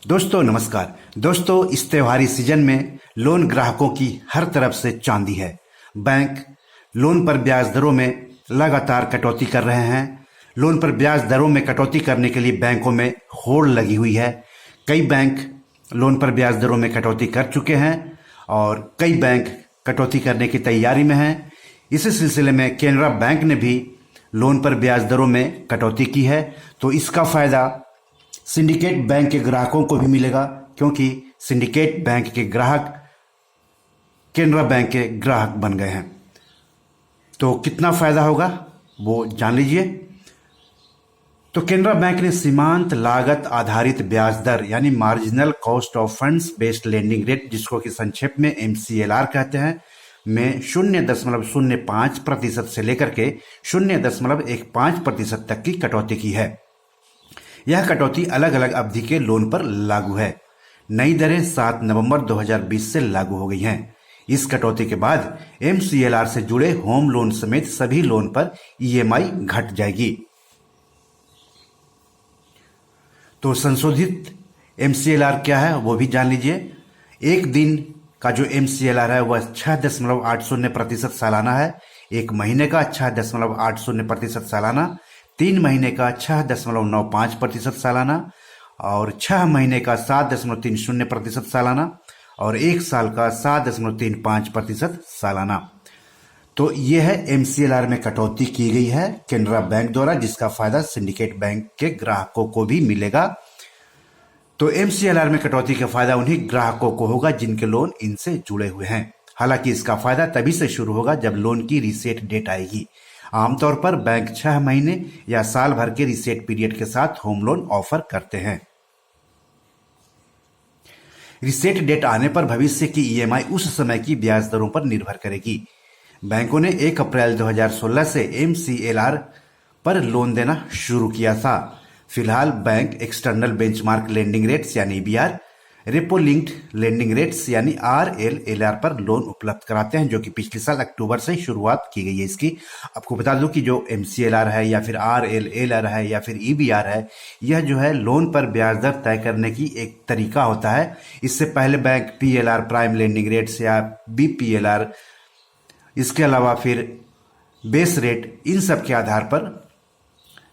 दोस्तों नमस्कार। दोस्तों इस त्योहारी सीजन में लोन ग्राहकों की हर तरफ से चांदी है। बैंक लोन पर ब्याज दरों में लगातार कटौती कर रहे हैं। लोन पर ब्याज दरों में कटौती करने के लिए बैंकों में होड़ लगी हुई है। कई बैंक लोन पर ब्याज दरों में कटौती कर चुके हैं और कई बैंक कटौती करने की तैयारी में हैं। इसी सिलसिले में केनरा बैंक ने भी लोन पर ब्याज दरों में कटौती की है, तो इसका फायदा सिंडिकेट बैंक के ग्राहकों को भी मिलेगा, क्योंकि सिंडिकेट बैंक के ग्राहक केनरा बैंक के ग्राहक बन गए हैं। तो कितना फायदा होगा वो जान लीजिए। तो केनरा बैंक ने सीमांत लागत आधारित ब्याज दर यानी marginal cost of funds based lending rate, जिसको कि संक्षेप में MCLR कहते हैं, में 0.05% से लेकर के 0.15% तक की कटौती की है। यह कटौती अलग अलग अवधि के लोन पर लागू है। नई दरें 7 नवंबर 2020 से लागू हो गई हैं। इस कटौती के बाद MCLR से जुड़े होम लोन समेत सभी लोन पर EMI घट जाएगी। तो संशोधित MCLR क्या है वो भी जान लीजिए। एक दिन का जो MCLR है वह 6.80% सालाना है। एक महीने का 6.80% सालाना, 3 महीने का 6.95% सालाना और 6 महीने का 7.30% सालाना और 1 साल का 7.35% सालाना। तो यह है MCLR में कटौती की गई है केनरा बैंक द्वारा, जिसका फायदा सिंडिकेट बैंक के ग्राहकों को भी मिलेगा। तो MCLR में कटौती का फायदा उन्हीं ग्राहकों को होगा जिनके लोन इनसे जुड़े हुए हैं। हालांकि इसका फायदा तभी से शुरू होगा जब लोन की रीसेट डेट आएगी। आमतौर पर बैंक 6 महीने या साल भर के रीसेट पीरियड के साथ होम लोन ऑफर करते हैं। रीसेट डेट आने पर भविष्य की EMI उस समय की ब्याज दरों पर निर्भर करेगी। बैंकों ने 1 अप्रैल 2016 से MCLR पर लोन देना शुरू किया था। फिलहाल bank external benchmark lending rates यानी EBR, repo linked lending rates यानी RLLR पर लोन उपलब्ध कराते हैं, जो कि पिछले साल अक्टूबर से शुरुआत की गई है इसकी। आपको बता दूं कि जो MCLR है या फिर RLLR है या फिर EBR है, यह जो है लोन पर ब्याज दर तय करने की एक तरीका होता है। इससे पहले bank PLR prime lending rates या BPLR, इसके अलावा फिर बेस रेट, इन सब के आधार पर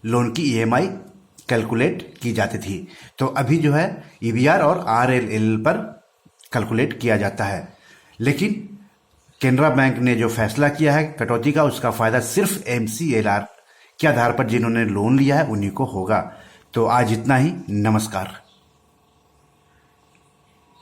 लोन की EMI कैलकुलेट की जाती थी। तो अभी जो है EBR और RLL पर कैलकुलेट किया जाता है। लेकिन केनरा बैंक ने जो फैसला किया है कटौती का, उसका फायदा सिर्फ MCLR के आधार पर जिन्होंने लोन लिया है उन्हीं को होगा। तो आज इतना ही। नमस्कार।